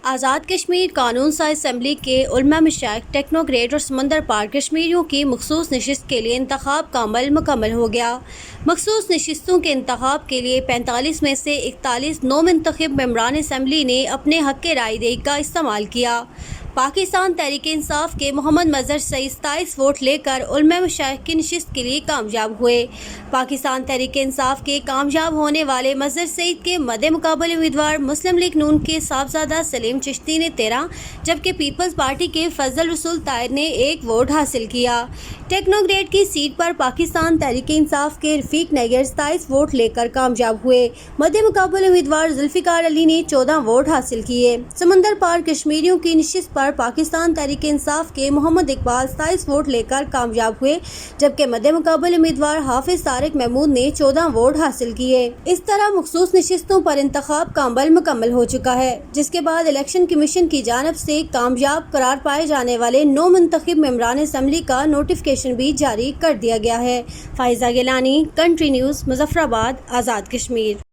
آزاد کشمیر قانون ساز اسمبلی کے علماء مشائخ ٹیکنوکریٹ اور سمندر پار کشمیریوں کی مخصوص نشست کے لیے انتخاب کا عمل مکمل ہو گیا۔ مخصوص نشستوں کے انتخاب کے لیے 45 میں سے 41 نو منتخب ممبران اسمبلی نے اپنے حق رائے دہی کا استعمال کیا۔ پاکستان تحریک انصاف کے محمد مظہر سعید 27 ووٹ لے کر علماء مشائخ کی نشست کے لیے کامیاب ہوئے۔ پاکستان تحریک انصاف کے کامیاب ہونے والے مظہر سعید کے مد مقابل امیدوار مسلم لیگ نون کے صاحبزادہ سلیم چشتی نے 13 جبکہ پیپلز پارٹی کے فضل رسول طاہر نے 1 ووٹ حاصل کیا۔ ٹیکنوکریٹ کی سیٹ پر پاکستان تحریک انصاف کے رفیق نیگر 27 ووٹ لے کر کامیاب ہوئے۔ مد مقابل امیدوار ذوالفقار علی نے 14 ووٹ حاصل کیے۔ سمندر پار کشمیریوں کی نشست پر پاکستان تحریک انصاف کے محمد اقبال 27 ووٹ لے کر کامیاب ہوئے جبکہ مد مقابل امیدوار حافظ طارق محمود نے 14 ووٹ حاصل کیے۔ اس طرح مخصوص نشستوں پر انتخاب کا عمل مکمل ہو چکا ہے، جس کے بعد الیکشن کمیشن کی جانب سے کامیاب قرار پائے جانے والے 9 منتخب ممبران اسمبلی کا نوٹیفکیشن بھی جاری کر دیا گیا ہے۔ Faiza Gilani, country news, Muzaffarabad, Azad Kashmir.